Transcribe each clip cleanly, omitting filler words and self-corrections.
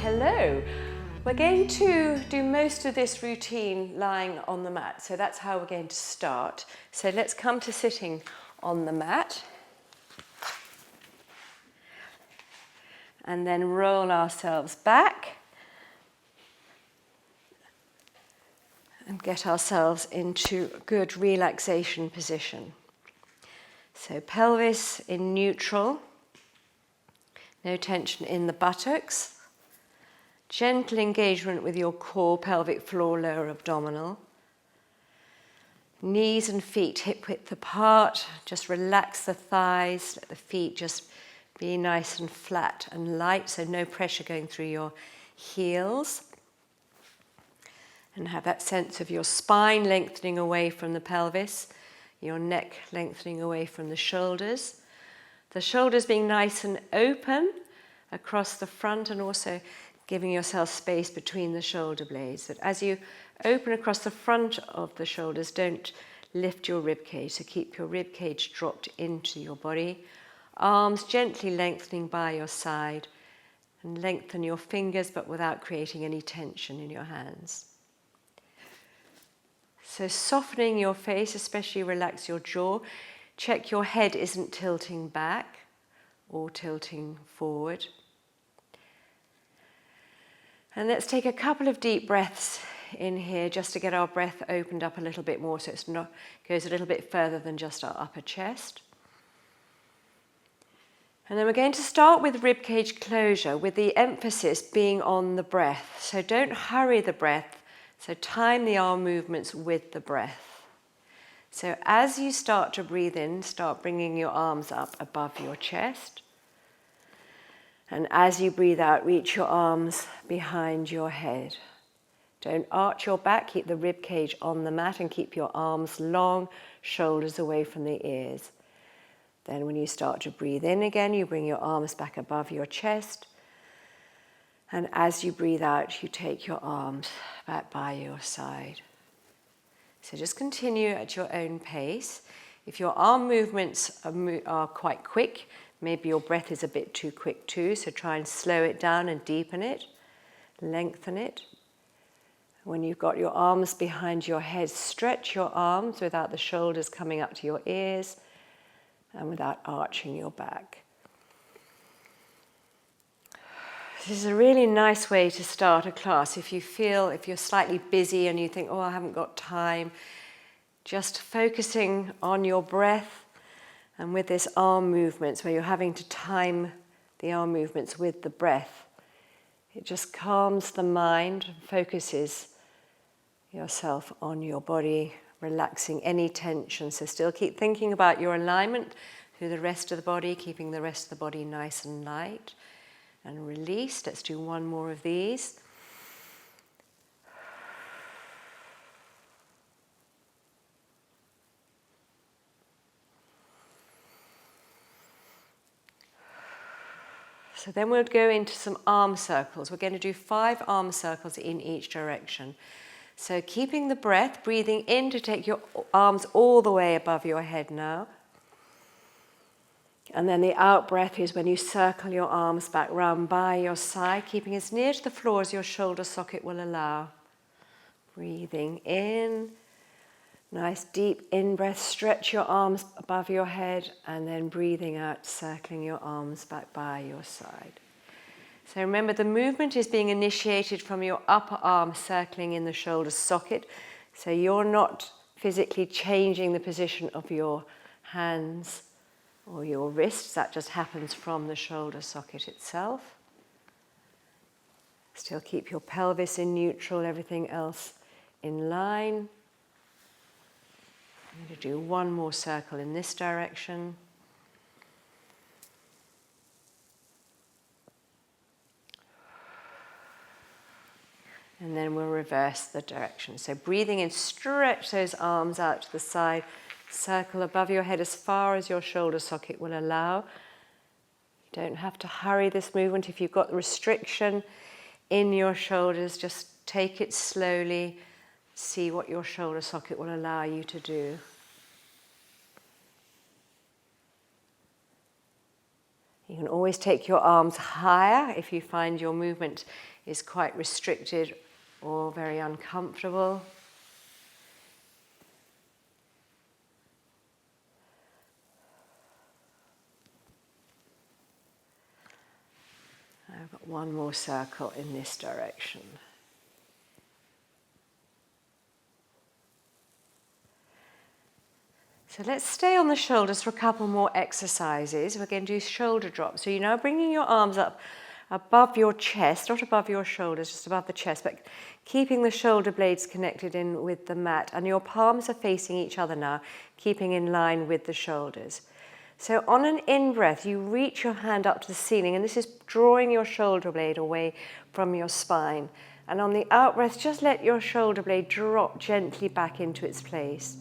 Hello. We're going to do most of this routine lying on the mat, so that's how we're going to start. So let's come to sitting on the mat and then roll ourselves back and get ourselves into a good relaxation position. So pelvis in neutral, no tension in the buttocks. Gentle engagement with your core, pelvic floor, lower abdominal. Knees and feet hip width apart. Just relax the thighs. Let the feet just be nice and flat and light, so no pressure going through your heels. And have that sense of your spine lengthening away from the pelvis, your neck lengthening away from the shoulders. The shoulders being nice and open across the front, and also giving yourself space between the shoulder blades. But as you open across the front of the shoulders, don't lift your ribcage. So keep your ribcage dropped into your body. Arms gently lengthening by your side, and lengthen your fingers but without creating any tension in your hands. So softening your face, especially relax your jaw. Check your head isn't tilting back or tilting forward. And let's take a couple of deep breaths in here just to get our breath opened up a little bit more, so it goes a little bit further than just our upper chest. And then we're going to start with ribcage closure, with the emphasis being on the breath. So don't hurry the breath, so time the arm movements with the breath. So as you start to breathe in, start bringing your arms up above your chest. And as you breathe out, reach your arms behind your head. Don't arch your back, keep the rib cage on the mat and keep your arms long, shoulders away from the ears. Then when you start to breathe in again, you bring your arms back above your chest. And as you breathe out, you take your arms back by your side. So just continue at your own pace. If your arm movements are quite quick, maybe your breath is a bit too quick too, so try and slow it down and deepen it, lengthen it. When you've got your arms behind your head, stretch your arms without the shoulders coming up to your ears and without arching your back. This is a really nice way to start a class. If you're slightly busy and you think, oh, I haven't got time, just focusing on your breath. And with this arm movements, where you're having to time the arm movements with the breath, it just calms the mind, focuses yourself on your body, relaxing any tension. So still keep thinking about your alignment through the rest of the body, keeping the rest of the body nice and light and released. Let's do one more of these. So then we'll go into some arm circles. We're going to do 5 arm circles in each direction. So keeping the breath, breathing in to take your arms all the way above your head now. And then the out breath is when you circle your arms back round by your side, keeping as near to the floor as your shoulder socket will allow. Breathing in. Nice deep in-breath, stretch your arms above your head, and then breathing out, circling your arms back by your side. So remember, the movement is being initiated from your upper arm circling in the shoulder socket, so you're not physically changing the position of your hands or your wrists. That just happens from the shoulder socket itself. Still keep your pelvis in neutral, everything else in line. I'm going to do one more circle in this direction. And then we'll reverse the direction. So breathing in, stretch those arms out to the side. Circle above your head as far as your shoulder socket will allow. You don't have to hurry this movement. If you've got restriction in your shoulders, just take it slowly. See what your shoulder socket will allow you to do. You can always take your arms higher if you find your movement is quite restricted or very uncomfortable. I've got one more circle in this direction. So let's stay on the shoulders for a couple more exercises. We're going to do shoulder drops. So you're now bringing your arms up above your chest, not above your shoulders, just above the chest, but keeping the shoulder blades connected in with the mat. And your palms are facing each other now, keeping in line with the shoulders. So on an in-breath, you reach your hand up to the ceiling, and this is drawing your shoulder blade away from your spine. And on the out-breath, just let your shoulder blade drop gently back into its place.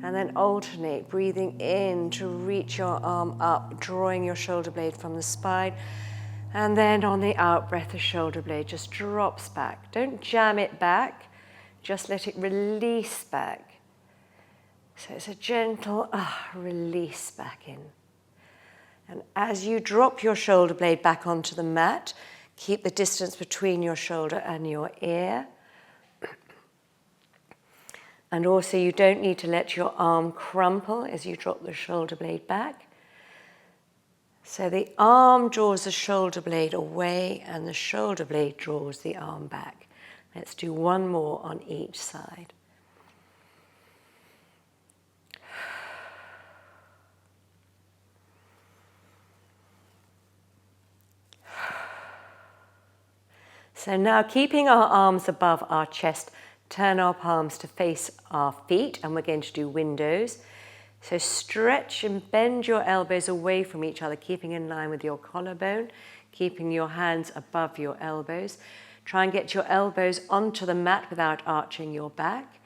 And then alternate, breathing in to reach your arm up, drawing your shoulder blade from the spine. And then on the out-breath, the shoulder blade just drops back. Don't jam it back, just let it release back. So it's a gentle release back in. And as you drop your shoulder blade back onto the mat, keep the distance between your shoulder and your ear. And also you don't need to let your arm crumple as you drop the shoulder blade back. So the arm draws the shoulder blade away and the shoulder blade draws the arm back. Let's do one more on each side. So now keeping our arms above our chest, turn our palms to face our feet, and we're going to do windows. So stretch and bend your elbows away from each other, keeping in line with your collarbone, keeping your hands above your elbows. Try and get your elbows onto the mat without arching your back,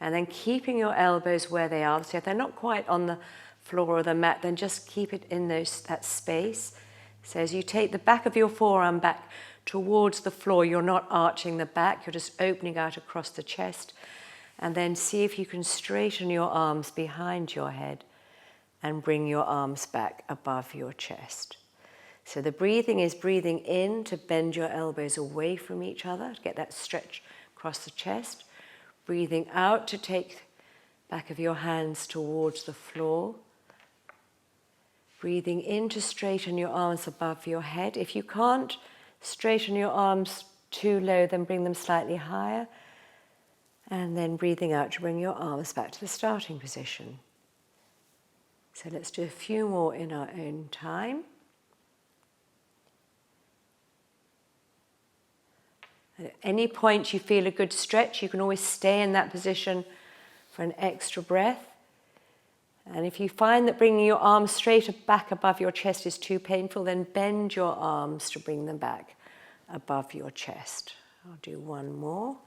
and then keeping your elbows where they are. So if they're not quite on the floor or the mat, then just keep it in that space. So as you take the back of your forearm back towards the floor, you're not arching the back, you're just opening out across the chest. And then see if you can straighten your arms behind your head and bring your arms back above your chest. So the breathing is breathing in to bend your elbows away from each other, to get that stretch across the chest. Breathing out to take the back of your hands towards the floor. Breathing in to straighten your arms above your head. If you can't straighten your arms too low, then bring them slightly higher. And then breathing out to bring your arms back to the starting position. So let's do a few more in our own time. At any point you feel a good stretch, you can always stay in that position for an extra breath. And if you find that bringing your arms straight back above your chest is too painful, then bend your arms to bring them back above your chest. I'll do one more.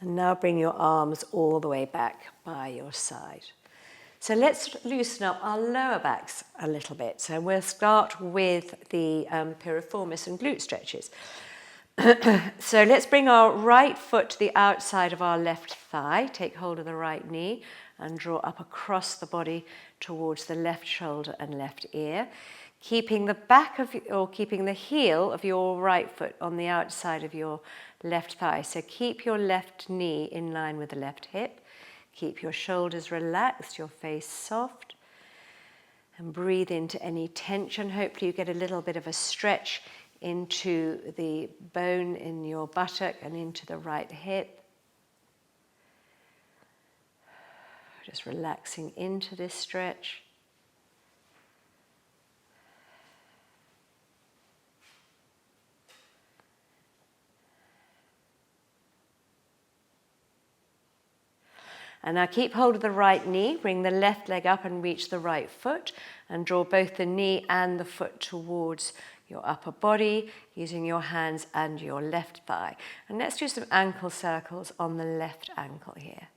And now bring your arms all the way back by your side. So let's loosen up our lower backs a little bit. So we'll start with the Piriformis and glute stretches. So let's bring our right foot to the outside of our left thigh. Take hold of the right knee and draw up across the body towards the left shoulder and left ear. Keeping keeping the heel of your right foot on the outside of your left thigh. So keep your left knee in line with the left hip. Keep your shoulders relaxed, your face soft. And breathe into any tension. Hopefully you get a little bit of a stretch into the bone in your buttock and into the right hip. Just relaxing into this stretch. And now keep hold of the right knee, bring the left leg up and reach the right foot, and draw both the knee and the foot towards your upper body, using your hands and your left thigh. And let's do some ankle circles on the left ankle here.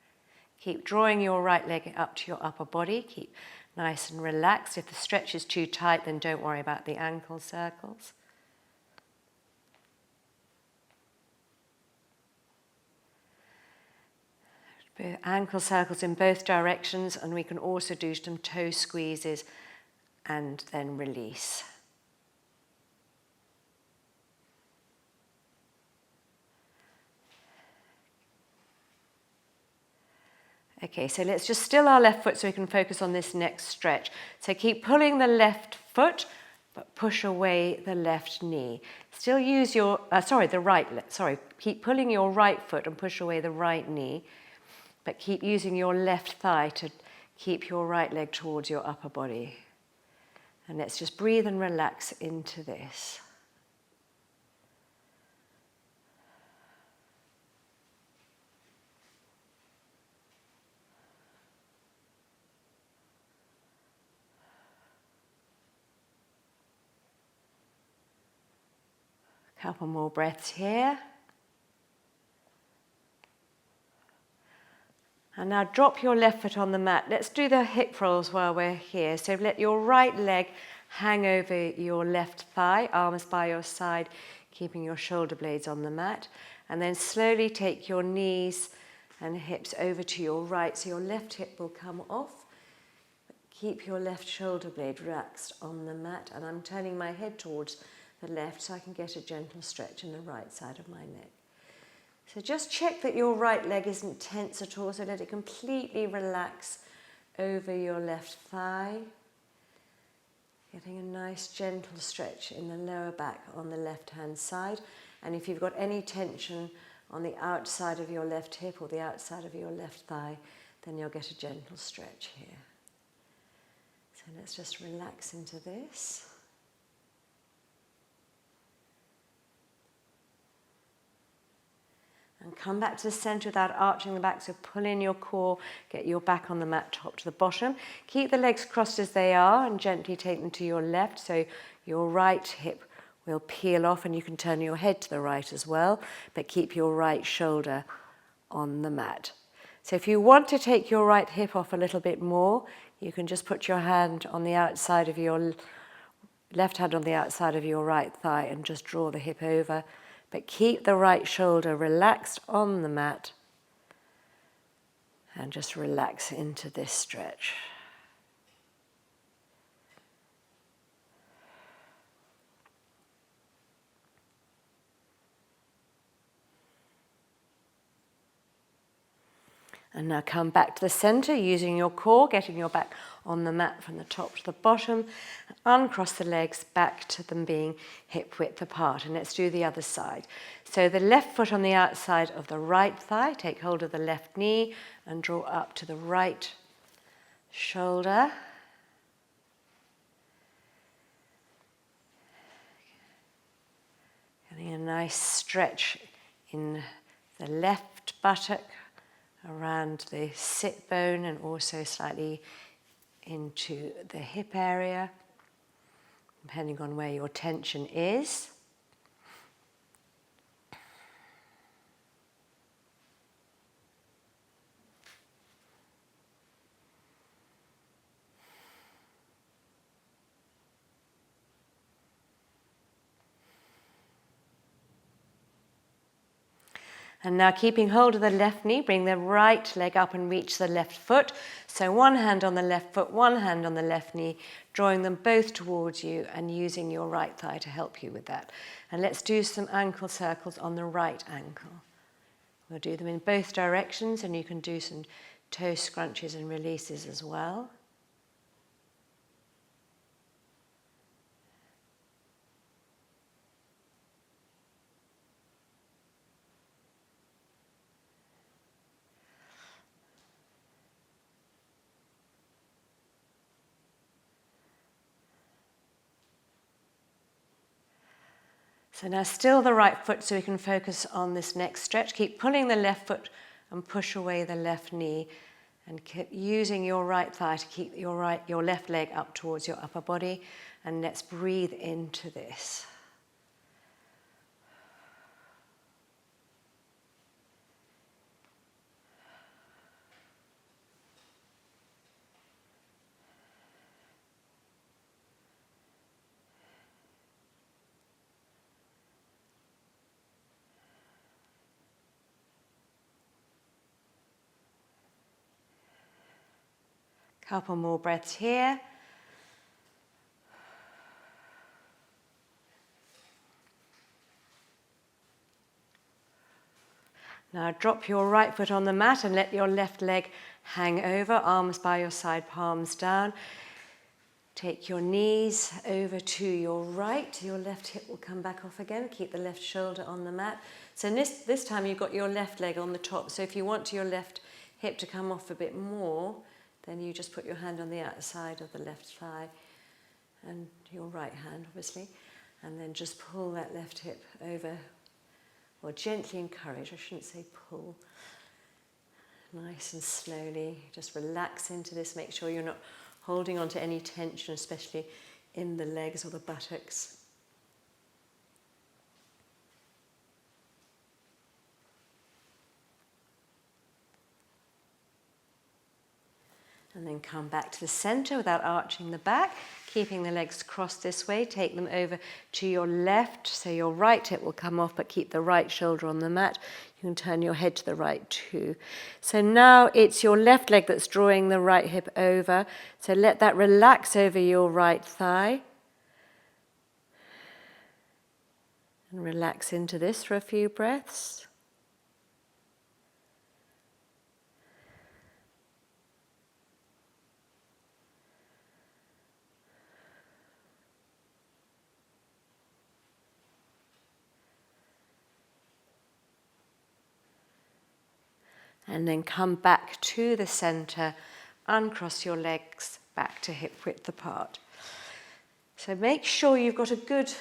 Keep drawing your right leg up to your upper body. Keep nice and relaxed. If the stretch is too tight, then don't worry about the ankle circles. Ankle circles in both directions, and we can also do some toe squeezes and then release. Okay, so let's just still our left foot so we can focus on this next stretch. So keep pulling the left foot, but push away the left knee. Still use your, keep pulling your right foot and push away the right knee, but keep using your left thigh to keep your right leg towards your upper body. And let's just breathe and relax into this. Couple more breaths here. And now drop your left foot on the mat. Let's do the hip rolls while we're here. So let your right leg hang over your left thigh, arms by your side, keeping your shoulder blades on the mat. And then slowly take your knees and hips over to your right. So your left hip will come off. Keep your left shoulder blade relaxed on the mat. And I'm turning my head towards the left so I can get a gentle stretch in the right side of my neck. So just check that your right leg isn't tense at all, so let it completely relax over your left thigh. Getting a nice gentle stretch in the lower back on the left-hand side. And if you've got any tension on the outside of your left hip or the outside of your left thigh, then you'll get a gentle stretch here. So let's just relax into this. And come back to the center without arching the back, so pull in your core, get your back on the mat top to the bottom. Keep the legs crossed as they are and gently take them to your left, so your right hip will peel off and you can turn your head to the right as well, but keep your right shoulder on the mat. So if you want to take your right hip off a little bit more, you can just put your hand on the outside of your left hand on the outside of your right thigh and just draw the hip over. But keep the right shoulder relaxed on the mat and just relax into this stretch. And now come back to the center using your core, getting your back on the mat from the top to the bottom. Uncross the legs back to them being hip width apart. And let's do the other side. So the left foot on the outside of the right thigh, take hold of the left knee and draw up to the right shoulder. Getting a nice stretch in the left buttock, around the sit bone and also slightly into the hip area, depending on where your tension is. And now keeping hold of the left knee, bring the right leg up and reach the left foot. So one hand on the left foot, one hand on the left knee, drawing them both towards you and using your right thigh to help you with that. And let's do some ankle circles on the right ankle. We'll do them in both directions and you can do some toe scrunches and releases as well. So now still the right foot so we can focus on this next stretch. Keep pulling the left foot and push away the left knee and keep using your right thigh to keep your left leg up towards your upper body. And let's breathe into this. Couple more breaths here. Now drop your right foot on the mat and let your left leg hang over, arms by your side, palms down. Take your knees over to your right. Your left hip will come back off again. Keep the left shoulder on the mat. So this time you've got your left leg on the top. So if you want your left hip to come off a bit more, then you just put your hand on the outside of the left thigh and your right hand, obviously. And then just pull that left hip over, or gently encourage, I shouldn't say pull. Nice and slowly, just relax into this. Make sure you're not holding on to any tension, especially in the legs or the buttocks. And then come back to the center without arching the back, keeping the legs crossed this way. Take them over to your left, so your right hip will come off, but keep the right shoulder on the mat. You can turn your head to the right too. So now it's your left leg that's drawing the right hip over. So let that relax over your right thigh. And relax into this for a few breaths. And then come back to the center, uncross your legs, back to hip width apart. So make sure you've got a good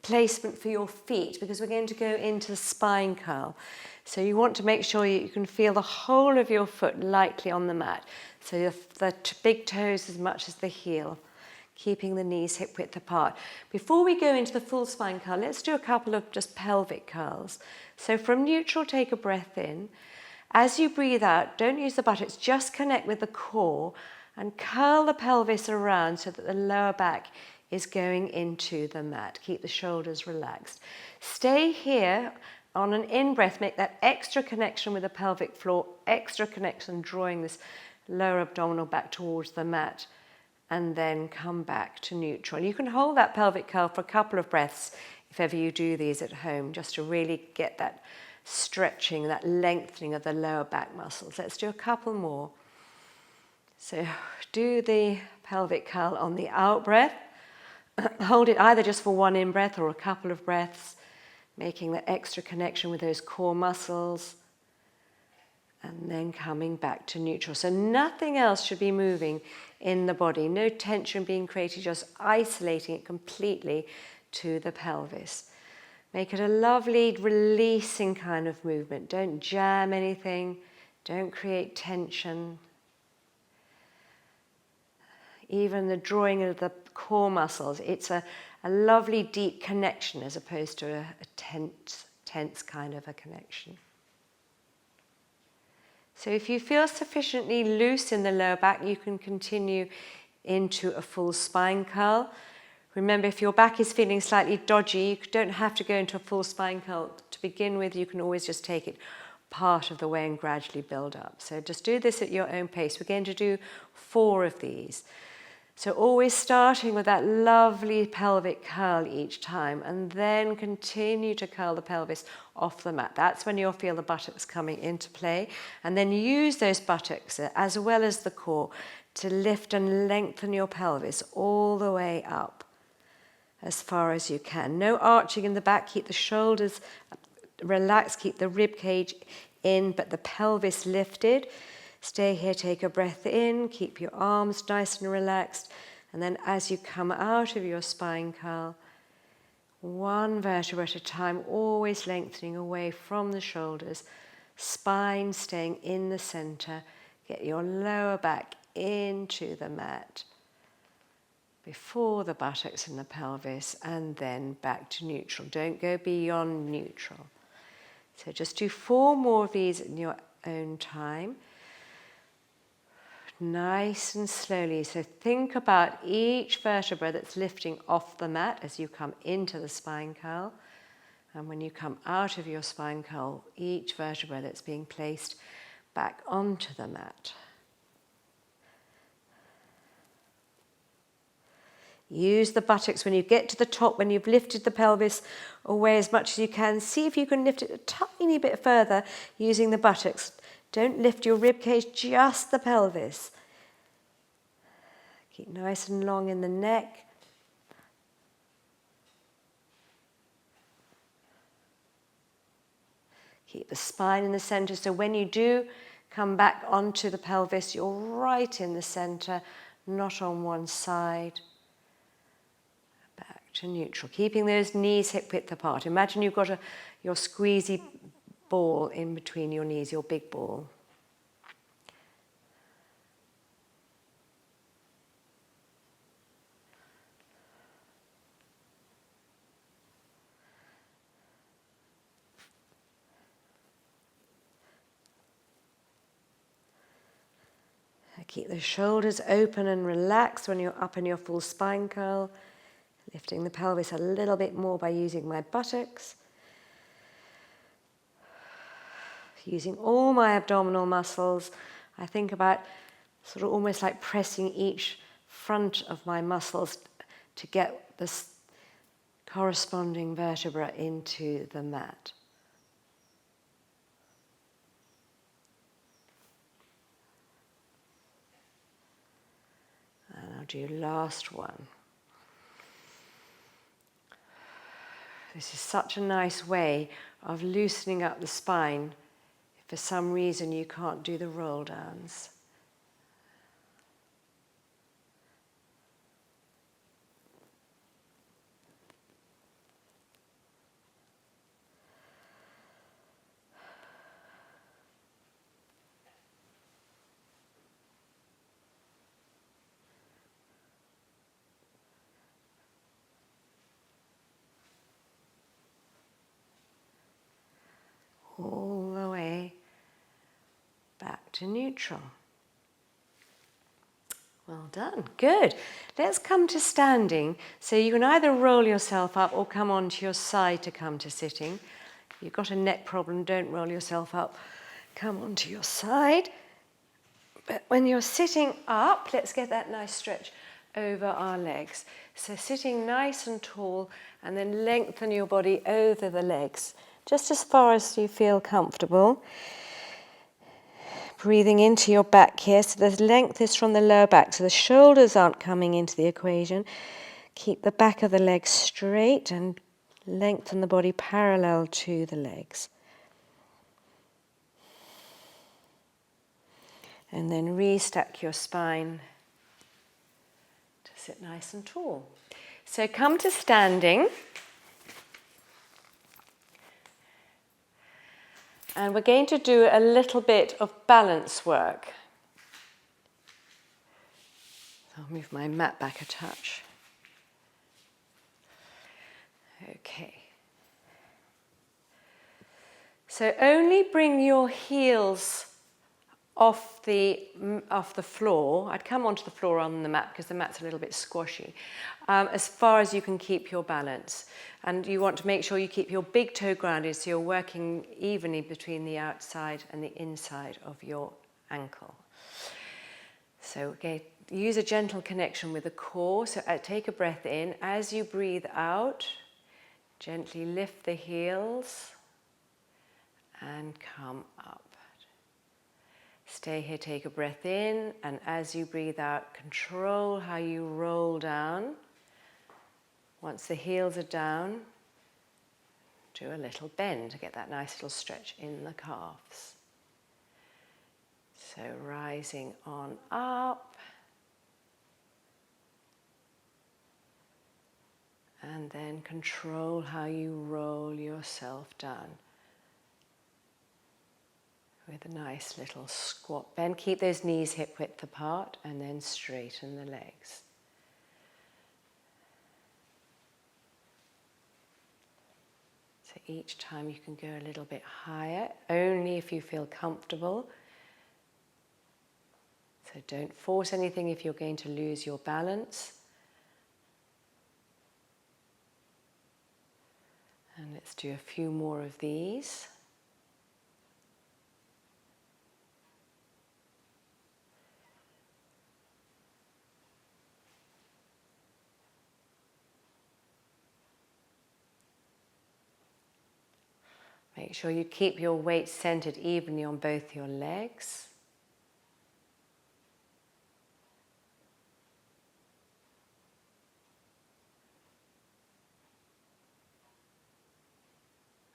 placement for your feet, because we're going to go into the spine curl. So you want to make sure you can feel the whole of your foot lightly on the mat. So the big toes as much as the heel, keeping the knees hip width apart. Before we go into the full spine curl, let's do a couple of just pelvic curls. So from neutral, take a breath in. As you breathe out, don't use the buttocks, just connect with the core and curl the pelvis around so that the lower back is going into the mat. Keep the shoulders relaxed. Stay here on an in-breath, make that extra connection with the pelvic floor, extra connection drawing this lower abdominal back towards the mat, and then come back to neutral. You can hold that pelvic curl for a couple of breaths if ever you do these at home, just to really get that stretching, that lengthening of the lower back muscles. Let's do a couple more. So do the pelvic curl on the out breath. Hold it either just for one in breath or a couple of breaths, making that extra connection with those core muscles, and then coming back to neutral. So nothing else should be moving in the body, no tension being created, just isolating it completely to the pelvis. Make it a lovely releasing kind of movement. Don't jam anything. Don't create tension. Even the drawing of the core muscles, it's a lovely deep connection as opposed to a tense kind of a connection. So if you feel sufficiently loose in the lower back, you can continue into a full spine curl. Remember, if your back is feeling slightly dodgy, you don't have to go into a full spine curl to begin with. You can always just take it part of the way and gradually build up. So just do this at your own pace. We're going to do 4 of these. So always starting with that lovely pelvic curl each time, and then continue to curl the pelvis off the mat. That's when you'll feel the buttocks coming into play. And then use those buttocks as well as the core to lift and lengthen your pelvis all the way up as far as you can. No arching in the back. Keep the shoulders relaxed. Keep the rib cage in, but the pelvis lifted. Stay here, take a breath in, keep your arms nice and relaxed, and then as you come out of your spine curl, one vertebra at a time, always lengthening away from the shoulders, spine staying in the center. Get your lower back into the mat before the buttocks and the pelvis, and then back to neutral. Don't go beyond neutral. So just do 4 more of these in your own time. Nice and slowly. So think about each vertebra that's lifting off the mat as you come into the spine curl. And when you come out of your spine curl, each vertebra that's being placed back onto the mat. Use the buttocks when you get to the top, when you've lifted the pelvis away as much as you can. See if you can lift it a tiny bit further using the buttocks. Don't lift your rib cage, just the pelvis. Keep nice and long in the neck. Keep the spine in the center, so when you do come back onto the pelvis, you're right in the center, not on one side. Back to neutral, keeping those knees hip width apart. Imagine you've got your squeezy ball in between your knees, your big ball. Keep the shoulders open and relaxed when you're up in your full spine curl. Lifting the pelvis a little bit more by using my buttocks. Using all my abdominal muscles. I think about sort of almost like pressing each front of my muscles to get this corresponding vertebra into the mat. And I'll do last one. This is such a nice way of loosening up the spine if for some reason you can't do the roll downs. All the way back to neutral. Well done, good. Let's come to standing. So you can either roll yourself up or come onto your side to come to sitting. If you've got a neck problem, don't roll yourself up. Come onto your side. But when you're sitting up, let's get that nice stretch over our legs. So sitting nice and tall, and then lengthen your body over the legs, just as far as you feel comfortable. Breathing into your back here, so the length is from the lower back, so the shoulders aren't coming into the equation. Keep the back of the legs straight and lengthen the body parallel to the legs. And then re-stack your spine to sit nice and tall. So come to standing. And we're going to do a little bit of balance work. I'll move my mat back a touch. Okay. So only bring your heels off the floor. I'd come onto the floor on the mat because the mat's a little bit squashy. As far as you can keep your balance. And you want to make sure you keep your big toe grounded so you're working evenly between the outside and the inside of your ankle. So okay, use a gentle connection with the core. So take a breath in. As you breathe out, gently lift the heels and come up. Stay here, take a breath in, and as you breathe out, control how you roll down. Once the heels are down, do a little bend to get that nice little stretch in the calves. So rising on up, and then control how you roll yourself down. With a nice little squat bend. Keep those knees hip width apart and then straighten the legs. So each time you can go a little bit higher, only if you feel comfortable. So don't force anything if you're going to lose your balance. And let's do a few more of these. Make sure you keep your weight centered evenly on both your legs.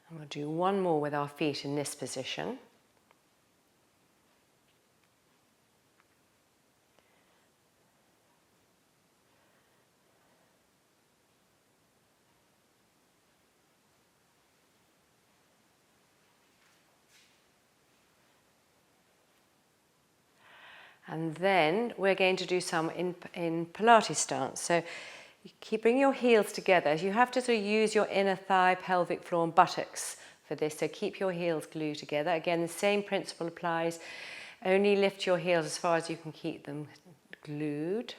And we'll do one more with our feet in this position. And then we're going to do some in Pilates stance. So you keep bringing your heels together. You have to sort of use your inner thigh, pelvic floor and buttocks for this. So keep your heels glued together. Again, the same principle applies. Only lift your heels as far as you can keep them glued.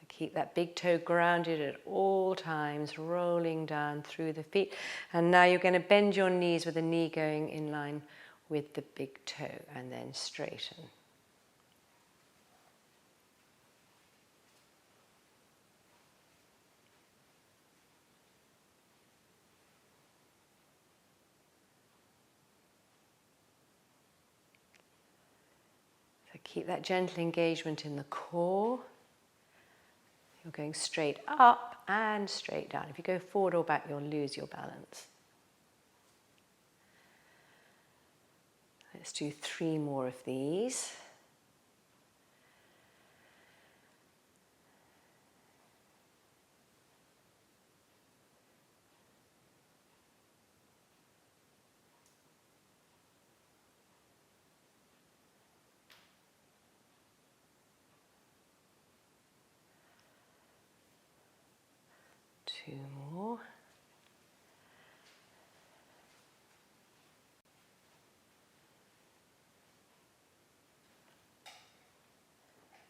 Keep that big toe grounded at all times, rolling down through the feet. And now you're going to bend your knees with the knee going in line with the big toe and then straighten. So keep that gentle engagement in the core. You're going straight up and straight down. If you go forward or back, you'll lose your balance. Let's do 3 more of these. Two more.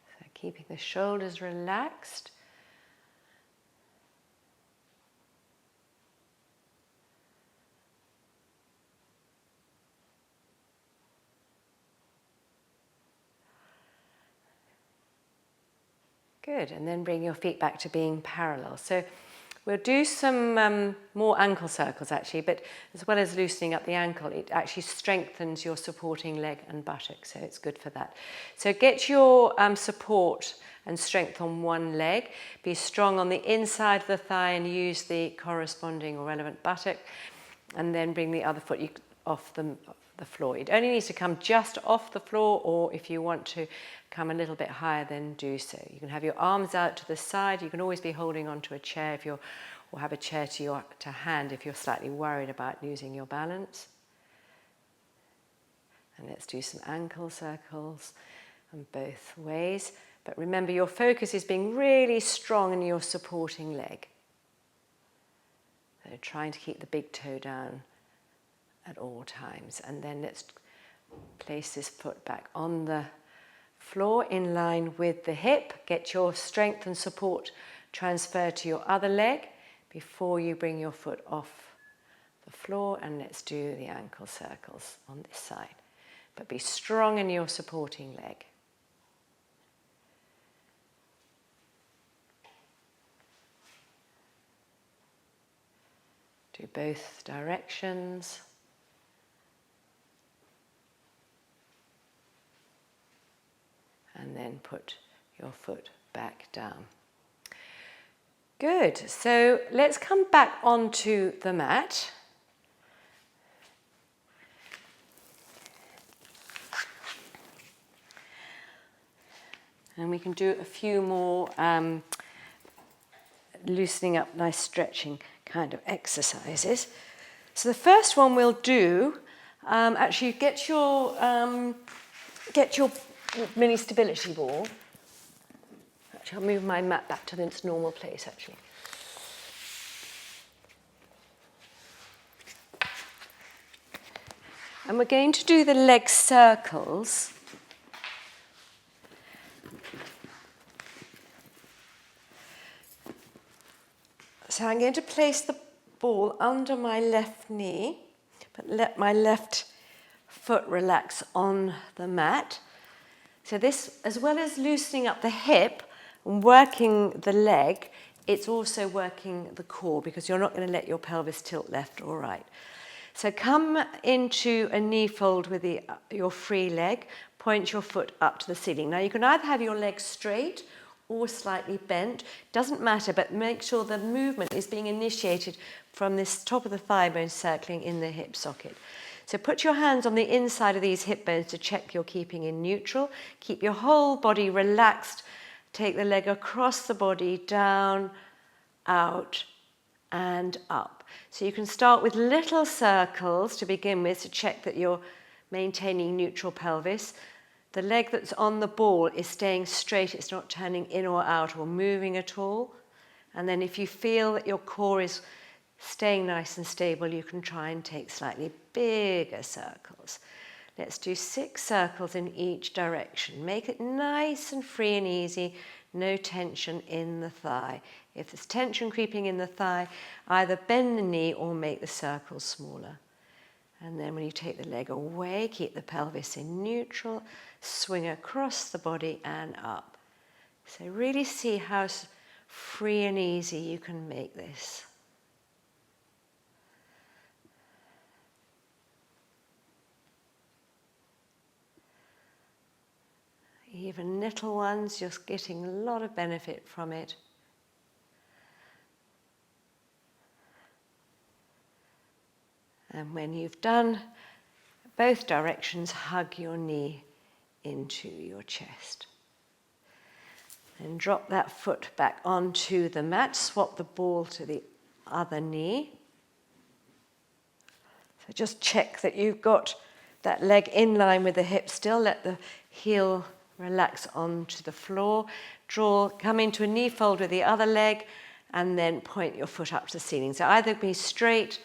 So keeping the shoulders relaxed. Good, and then bring your feet back to being parallel. So we'll do some more ankle circles actually, but as well as loosening up the ankle, it actually strengthens your supporting leg and buttock, so it's good for that. So get your support and strength on one leg. Be strong on the inside of the thigh and use the corresponding or relevant buttock, and then bring the other foot off the floor. It only needs to come just off the floor, or if you want to come a little bit higher, then do so. You can have your arms out to the side. You can always be holding onto a chair or have a chair to hand if you're slightly worried about losing your balance. And let's do some ankle circles in both ways. But remember, your focus is being really strong in your supporting leg. So trying to keep the big toe down at all times. And then let's place this foot back on the floor in line with the hip. Get your strength and support transferred to your other leg before you bring your foot off the floor. And let's do the ankle circles on this side. But be strong in your supporting leg. Do both directions. And then put your foot back down. Good, so let's come back onto the mat. And we can do a few more loosening up, nice stretching kind of exercises. So the first one we'll do, actually get your mini stability ball. Actually, I'll move my mat back to its normal place, actually. And we're going to do the leg circles. So I'm going to place the ball under my left knee, but let my left foot relax on the mat. So this, as well as loosening up the hip and working the leg, it's also working the core because you're not going to let your pelvis tilt left or right. So come into a knee fold with your free leg, point your foot up to the ceiling. Now you can either have your legs straight or slightly bent, doesn't matter, but make sure the movement is being initiated from this top of the thigh bone circling in the hip socket. So put your hands on the inside of these hip bones to check you're keeping in neutral. Keep your whole body relaxed. Take the leg across the body, down, out, and up. So you can start with little circles to begin with to check that you're maintaining neutral pelvis. The leg that's on the ball is staying straight, it's not turning in or out or moving at all. And then if you feel that your core is staying nice and stable, you can try and take slightly bigger circles. Let's do 6 circles in each direction. Make it nice and free and easy, no tension in the thigh. If there's tension creeping in the thigh, either bend the knee or make the circle smaller. And then when you take the leg away, keep the pelvis in neutral, swing across the body and up. So really see how free and easy you can make this. Even little ones, you're getting a lot of benefit from it. And when you've done both directions, hug your knee into your chest. And drop that foot back onto the mat, swap the ball to the other knee. So just check that you've got that leg in line with the hip still. Let the heel relax onto the floor. Come into a knee fold with the other leg and then point your foot up to the ceiling. So either be straight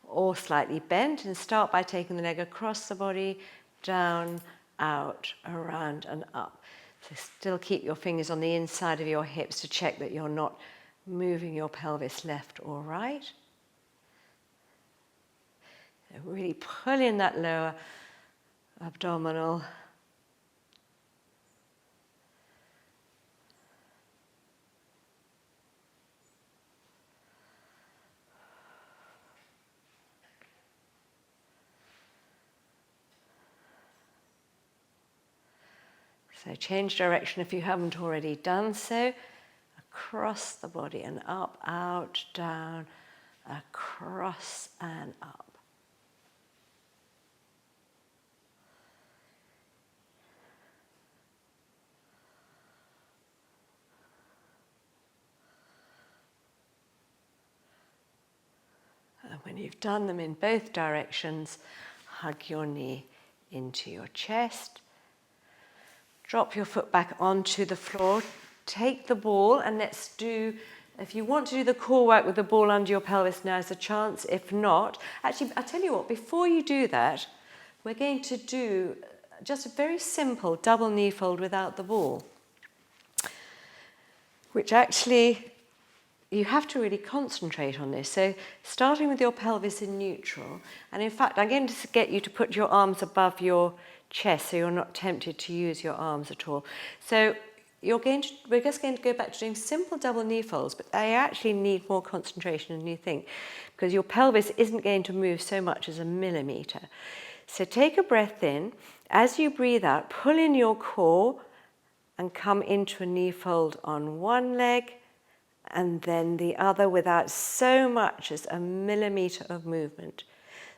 or slightly bent, and start by taking the leg across the body, down, out, around and up. So still keep your fingers on the inside of your hips to check that you're not moving your pelvis left or right. So really pull in that lower abdominal. So change direction if you haven't already done so. Across the body and up, out, down, across and up. And when you've done them in both directions, hug your knee into your chest. Drop your foot back onto the floor. Take the ball and let's do, if you want to do the core work with the ball under your pelvis, now's the chance. If not, actually, I'll tell you what, before you do that, we're going to do just a very simple double knee fold without the ball, which actually, you have to really concentrate on this. So starting with your pelvis in neutral, and in fact, I'm going to get you to put your arms above your chest so you're not tempted to use your arms at all. So we're just going to go back to doing simple double knee folds, but they actually need more concentration than you think because your pelvis isn't going to move so much as a millimeter. So take a breath in. As you breathe out, pull in your core and come into a knee fold on one leg and then the other without so much as a millimeter of movement.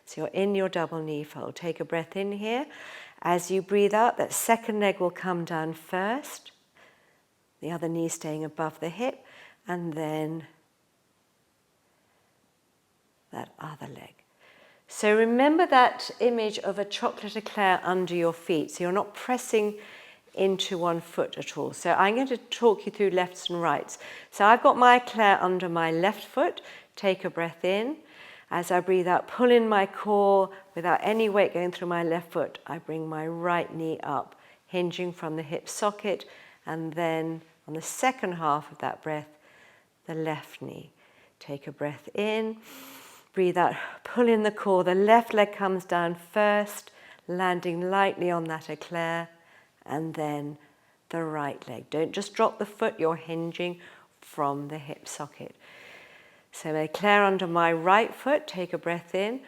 So you're in your double knee fold. Take a breath in here. As you breathe out, that second leg will come down first, the other knee staying above the hip, and then that other leg. So remember that image of a chocolate eclair under your feet, so you're not pressing into one foot at all. So I'm going to talk you through lefts and rights. So I've got my eclair under my left foot. Take a breath in. As I breathe out, pull in my core without any weight going through my left foot. I bring my right knee up, hinging from the hip socket, and then on the second half of that breath, the left knee. Take a breath in, breathe out, pull in the core. The left leg comes down first, landing lightly on that eclair, and then the right leg. Don't just drop the foot, you're hinging from the hip socket. So I declare under my right foot, take a breath in,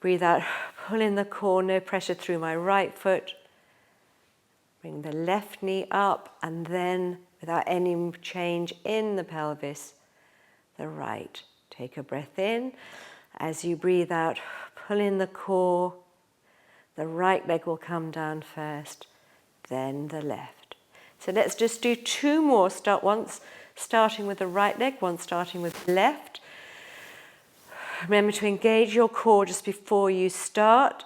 breathe out, pull in the core, no pressure through my right foot. Bring the left knee up, and then without any change in the pelvis, the right. Take a breath in. As you breathe out, pull in the core. The right leg will come down first, then the left. So let's just do 2 more. Once starting with the right leg, one starting with the left. Remember to engage your core just before you start.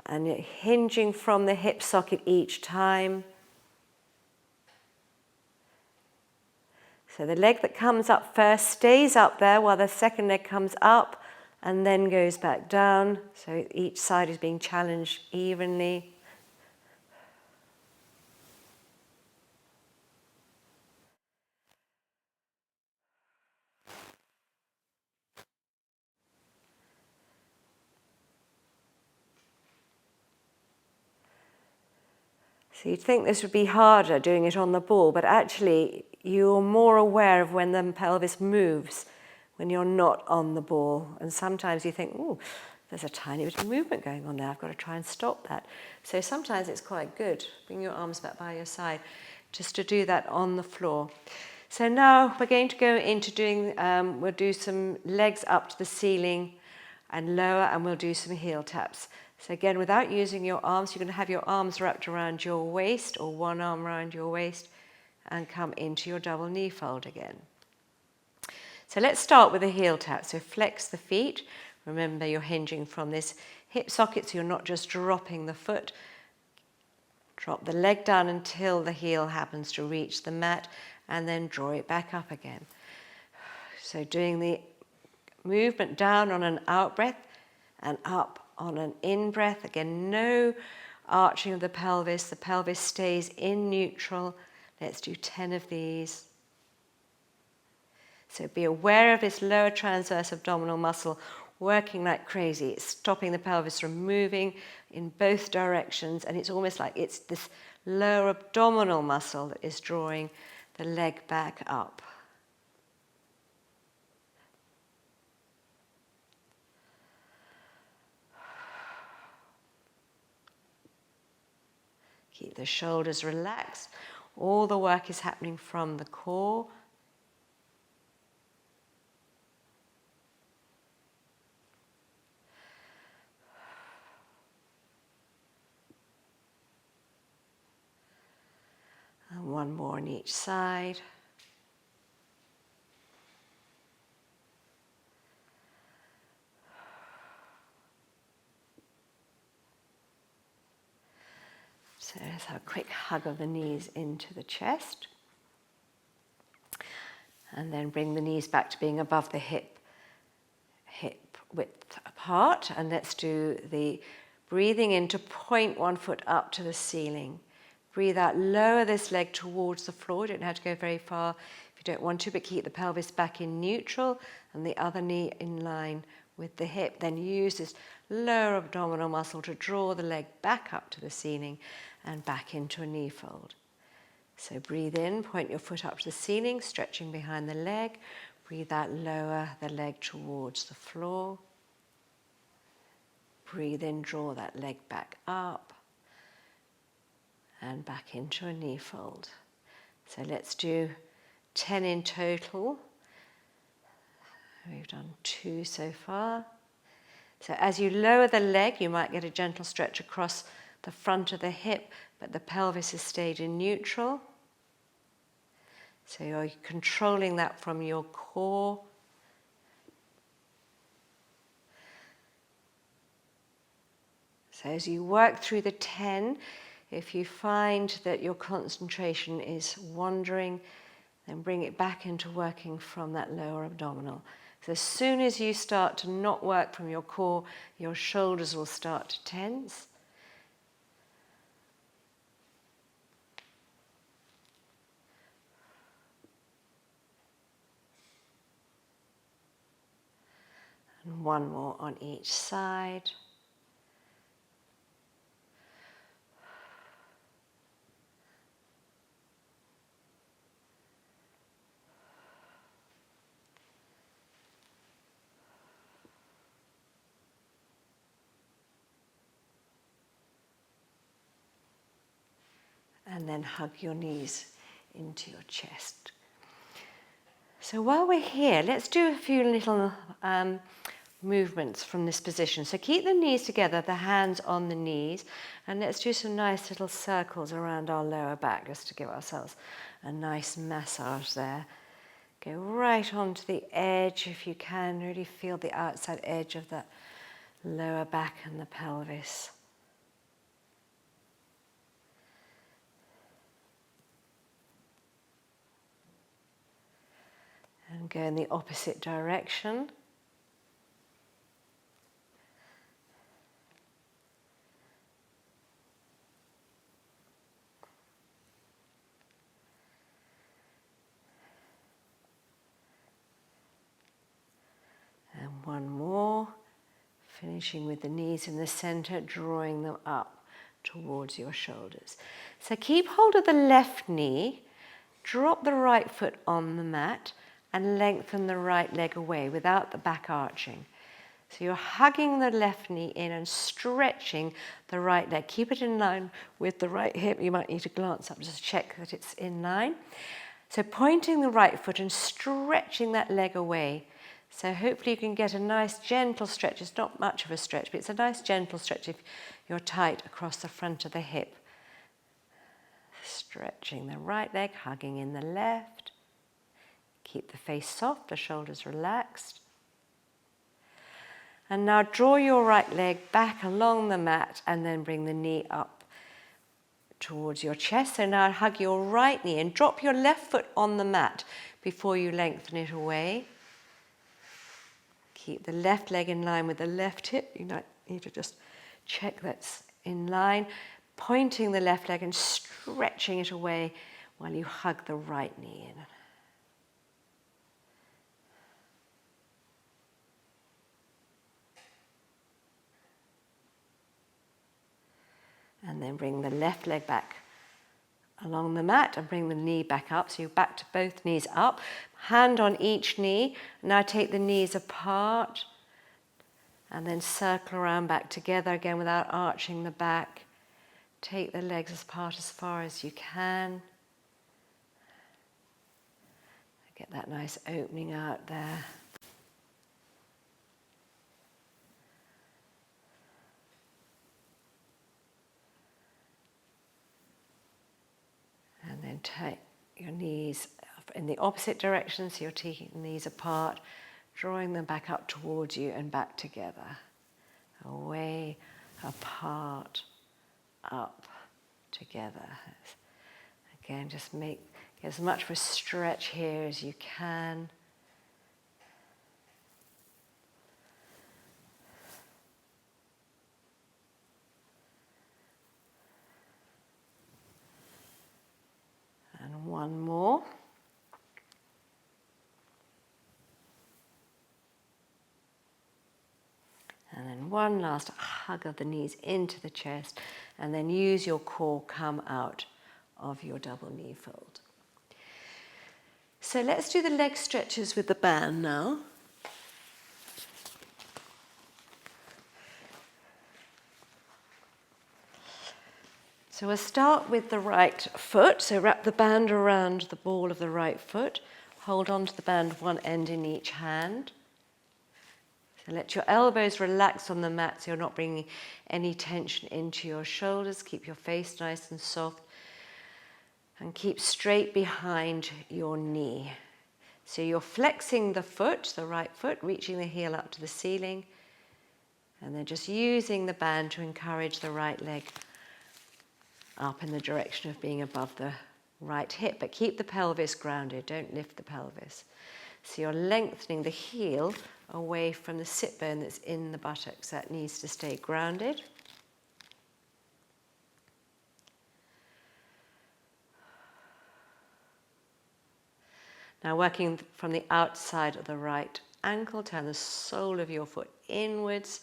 And you're hinging from the hip socket each time. So the leg that comes up first stays up there while the second leg comes up and then goes back down. So each side is being challenged evenly. So you'd think this would be harder doing it on the ball, but actually you're more aware of when the pelvis moves when you're not on the ball. And sometimes you think, oh, there's a tiny bit of movement going on there. I've got to try and stop that. So sometimes it's quite good. Bring your arms back by your side just to do that on the floor. So now we're going to go into doing, we'll do some legs up to the ceiling and lower, and we'll do some heel taps. So again, without using your arms, you're going to have your arms wrapped around your waist, or one arm around your waist, and come into your double knee fold again. So let's start with a heel tap. So flex the feet. Remember, you're hinging from this hip socket, so you're not just dropping the foot. Drop the leg down until the heel happens to reach the mat, and then draw it back up again. So doing the movement down on an out breath and up on an in breath. Again, no arching of the pelvis. The pelvis stays in neutral. Let's do 10 of these. So be aware of this lower transverse abdominal muscle working like crazy. It's stopping the pelvis from moving in both directions, and it's almost like it's this lower abdominal muscle that is drawing the leg back up. Keep the shoulders relaxed. All the work is happening from the core. And one more on each side. So let's have a quick hug of the knees into the chest. And then bring the knees back to being above the hip width apart. And let's do the breathing in to point one foot up to the ceiling. Breathe out, lower this leg towards the floor. You don't have to go very far if you don't want to, but keep the pelvis back in neutral and the other knee in line with the hip. Then use this lower abdominal muscle to draw the leg back up to the ceiling and back into a knee fold. So breathe in, point your foot up to the ceiling, stretching behind the leg. Breathe out, lower the leg towards the floor. Breathe in, draw that leg back up and back into a knee fold. So let's do 10 in total. We've done 2 so far. So as you lower the leg, you might get a gentle stretch across the front of the hip, but the pelvis has stayed in neutral. So you're controlling that from your core. So as you work through the 10, if you find that your concentration is wandering, then bring it back into working from that lower abdominal. So as soon as you start to not work from your core, your shoulders will start to tense. And one more on each side. And then hug your knees into your chest. So while we're here, let's do a few little movements from this position. So keep the knees together, the hands on the knees, and let's do some nice little circles around our lower back just to give ourselves a nice massage there. Go right onto the edge if you can, really feel the outside edge of that lower back and the pelvis. And go in the opposite direction. And one more, finishing with the knees in the center, drawing them up towards your shoulders. So keep hold of the left knee, drop the right foot on the mat, and lengthen the right leg away without the back arching. So you're hugging the left knee in and stretching the right leg. Keep it in line with the right hip. You might need to glance up just to check that it's in line. So pointing the right foot and stretching that leg away. So hopefully you can get a nice gentle stretch. It's not much of a stretch, but it's a nice gentle stretch if you're tight across the front of the hip. Stretching the right leg, hugging in the left. Keep the face soft, the shoulders relaxed. And now draw your right leg back along the mat and then bring the knee up towards your chest. So now hug your right knee and drop your left foot on the mat before you lengthen it away. Keep the left leg in line with the left hip. You might need to just check that's in line. Pointing the left leg and stretching it away while you hug the right knee in. And then bring the left leg back along the mat and bring the knee back up. So you're back to both knees up. Hand on each knee. Now take the knees apart and then circle around back together again without arching the back. Take the legs apart as far as you can. Get that nice opening out there. And then take your knees in the opposite direction, so you're taking the knees apart, drawing them back up towards you and back together. Away, apart, up, together. Again, just get as much of a stretch here as you can. And one more. And then one last hug of the knees into the chest, and then use your core, come out of your double knee fold. So let's do the leg stretches with the band now. So we'll start with the right foot. So wrap the band around the ball of the right foot. Hold on to the band, one end in each hand. So let your elbows relax on the mat so you're not bringing any tension into your shoulders. Keep your face nice and soft. And keep straight behind your knee. So you're flexing the foot, the right foot, reaching the heel up to the ceiling. And then just using the band to encourage the right leg up in the direction of being above the right hip. But keep the pelvis grounded, don't lift the pelvis. So you're lengthening the heel away from the sit bone that's in the buttocks. That needs to stay grounded. Now working from the outside of the right ankle, turn the sole of your foot inwards.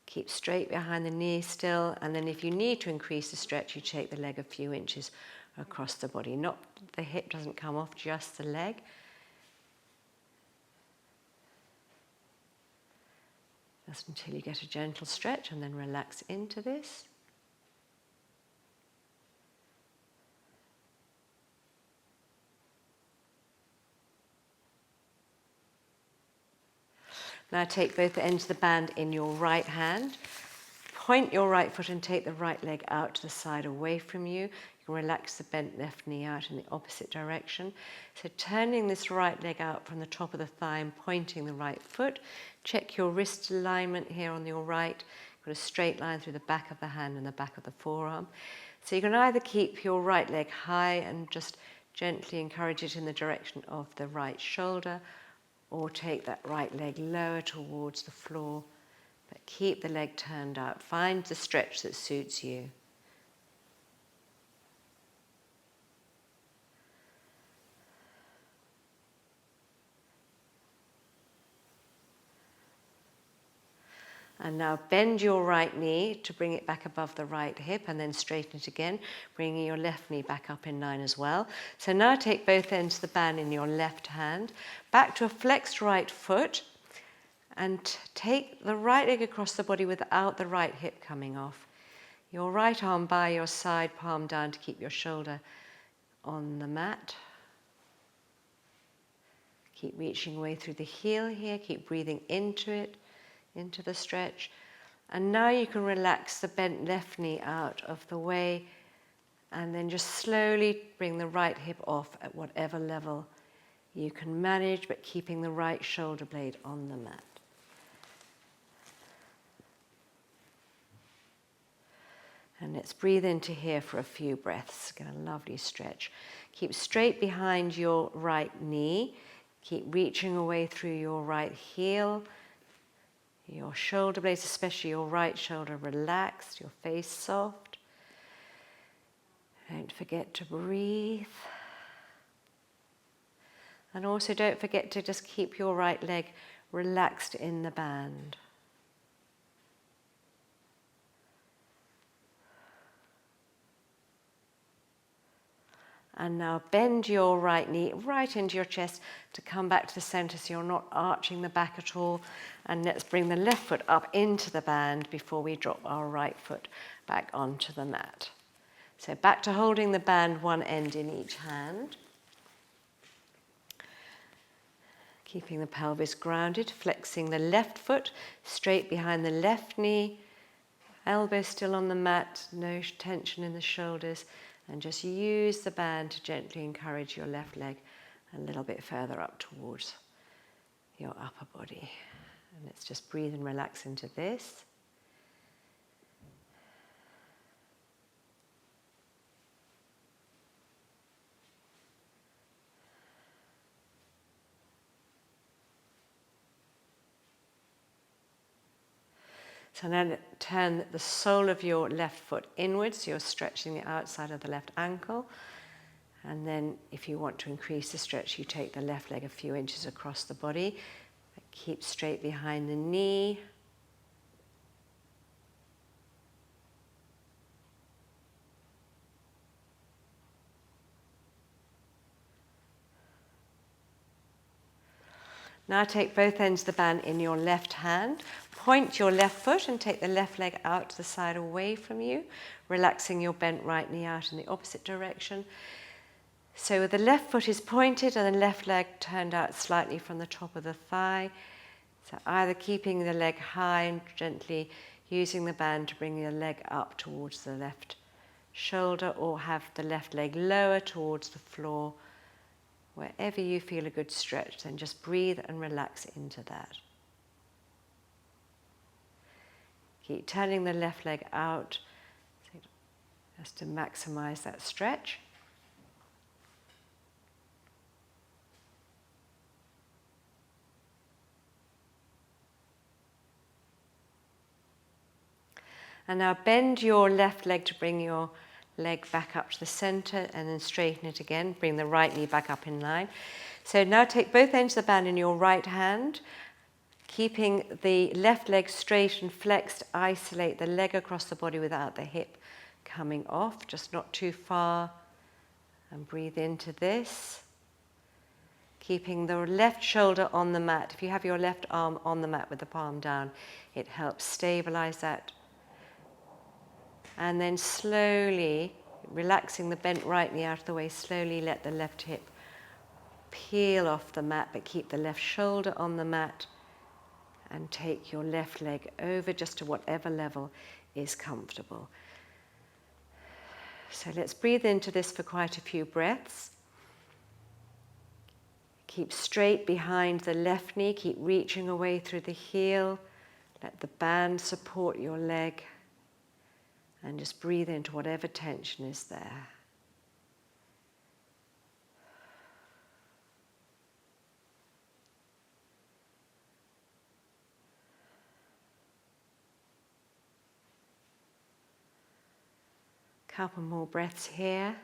Keep straight behind the knee still, and then if you need to increase the stretch, you take the leg a few inches across the body. Not the hip doesn't come off, just the leg. Just until you get a gentle stretch and then relax into this. Now take both ends of the band in your right hand. Point your right foot and take the right leg out to the side away from you. You can relax the bent left knee out in the opposite direction. So turning this right leg out from the top of the thigh and pointing the right foot. Check your wrist alignment here on your right. Got a straight line through the back of the hand and the back of the forearm. So you can either keep your right leg high and just gently encourage it in the direction of the right shoulder, or take that right leg lower towards the floor, but keep the leg turned out. Find the stretch that suits you. And now bend your right knee to bring it back above the right hip, and then straighten it again, bringing your left knee back up in line as well. So now take both ends of the band in your left hand, back to a flexed right foot, and take the right leg across the body without the right hip coming off. Your right arm by your side, palm down to keep your shoulder on the mat. Keep reaching away through the heel here, keep breathing into it, into the stretch. And now you can relax the bent left knee out of the way, and then just slowly bring the right hip off at whatever level you can manage, but keeping the right shoulder blade on the mat. And let's breathe into here for a few breaths. Get a lovely stretch. Keep straight behind your right knee. Keep reaching away through your right heel. Your shoulder blades, especially your right shoulder, relaxed, your face soft. Don't forget to breathe. And also don't forget to just keep your right leg relaxed in the band. And now bend your right knee right into your chest to come back to the center so you're not arching the back at all. And let's bring the left foot up into the band before we drop our right foot back onto the mat. So back to holding the band, one end in each hand. Keeping the pelvis grounded, flexing the left foot straight behind the left knee. Elbow still on the mat, no tension in the shoulders. And just use the band to gently encourage your left leg a little bit further up towards your upper body. And let's just breathe and relax into this. So now turn the sole of your left foot inwards, so you're stretching the outside of the left ankle. And then if you want to increase the stretch, you take the left leg a few inches across the body. Keep straight behind the knee. Now take both ends of the band in your left hand. Point your left foot and take the left leg out to the side away from you, relaxing your bent right knee out in the opposite direction. So the left foot is pointed and the left leg turned out slightly from the top of the thigh. So either keeping the leg high and gently using the band to bring the leg up towards the left shoulder, or have the left leg lower towards the floor. Wherever you feel a good stretch, then just breathe and relax into that. Keep turning the left leg out just to maximize that stretch. And now bend your left leg to bring your leg back up to the center, and then straighten it again. Bring the right knee back up in line. So now take both ends of the band in your right hand, keeping the left leg straight and flexed. Isolate the leg across the body without the hip coming off, just not too far. And breathe into this. Keeping the left shoulder on the mat. If you have your left arm on the mat with the palm down, it helps stabilize that. And then slowly, relaxing the bent right knee out of the way, slowly let the left hip peel off the mat, but keep the left shoulder on the mat. and take your left leg over just to whatever level is comfortable. So let's breathe into this for quite a few breaths. Keep straight behind the left knee, keep reaching away through the heel. Let the band support your leg and just breathe into whatever tension is there. Couple more breaths here.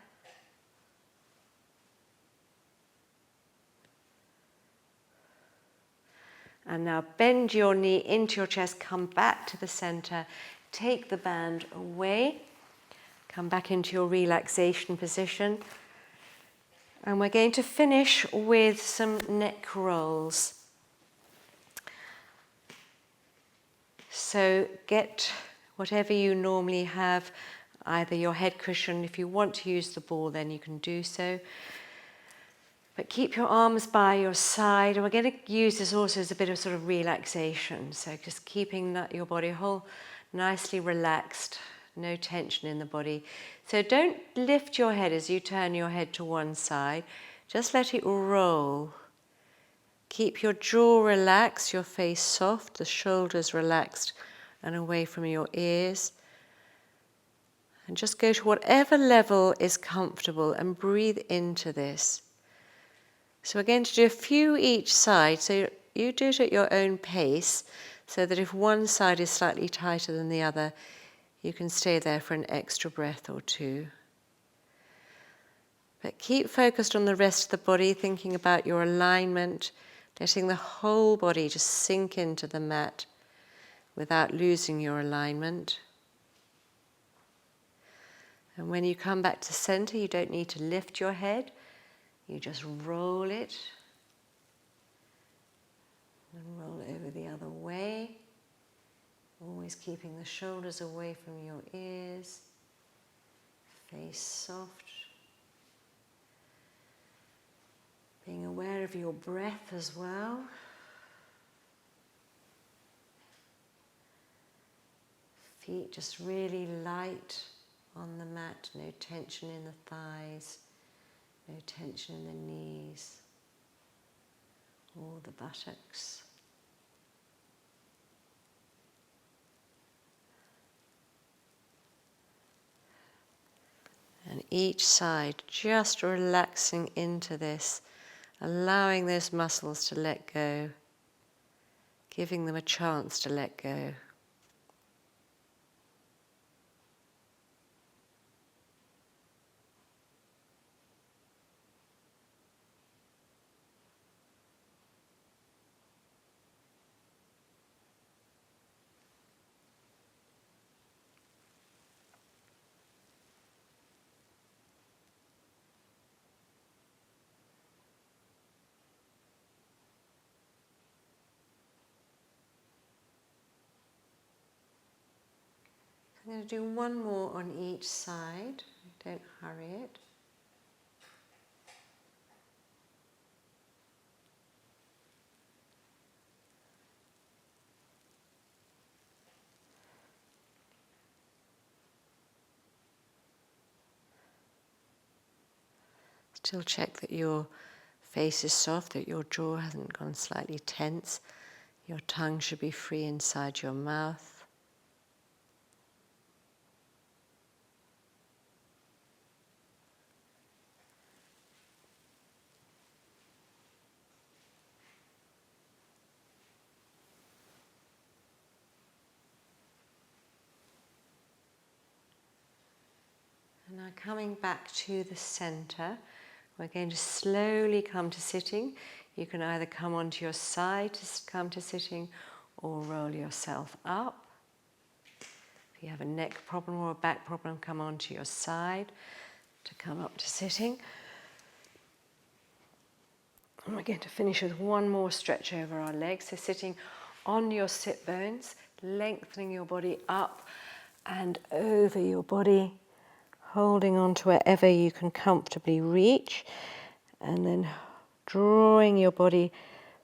And now bend your knee into your chest, come back to the center, take the band away, come back into your relaxation position. And we're going to finish with some neck rolls. So get whatever you normally have, either your head cushion. If you want to use the ball, then you can do so. But keep your arms by your side, and we're going to use this also as a bit of sort of relaxation. So just keeping your body whole, nicely relaxed, no tension in the body. So don't lift your head as you turn your head to one side. Just let it roll. Keep your jaw relaxed, your face soft, the shoulders relaxed and away from your ears. And just go to whatever level is comfortable and breathe into this. So we're going to do a few each side, so you do it at your own pace, so that if one side is slightly tighter than the other, you can stay there for an extra breath or two. But keep focused on the rest of the body, thinking about your alignment, letting the whole body just sink into the mat without losing your alignment. And when you come back to center, you don't need to lift your head. You just roll it and roll it over the other way, always keeping the shoulders away from your ears, face soft, being aware of your breath as well. Feet just really light on the mat, no tension in the thighs. No tension in the knees or the buttocks. And each side just relaxing into this, allowing those muscles to let go, giving them a chance to let go. I'm going to do one more on each side. Don't hurry it. Still check that your face is soft, that your jaw hasn't gone slightly tense. Your tongue should be free inside your mouth. And now coming back to the center, we're going to slowly come to sitting. You can either come onto your side to come to sitting or roll yourself up. If you have a neck problem or a back problem, come onto your side to come up to sitting. And we're going to finish with one more stretch over our legs. So sitting on your sit bones, lengthening your body up and over your body, holding on to wherever you can comfortably reach, and then drawing your body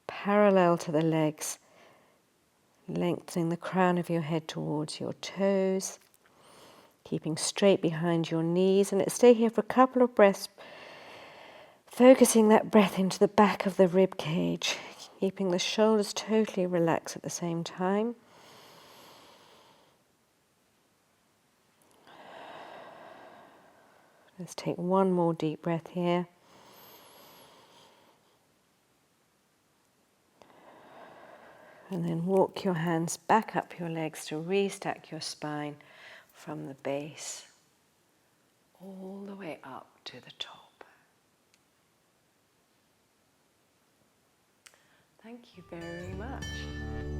parallel to the legs Lengthening the crown of your head towards your toes, keeping straight behind your knees, and let's stay here for a couple of breaths, focusing that breath into the back of the rib cage, keeping the shoulders totally relaxed at the same time. Let's take one more deep breath here. And then walk your hands back up your legs to restack your spine from the base all the way up to the top. Thank you very much.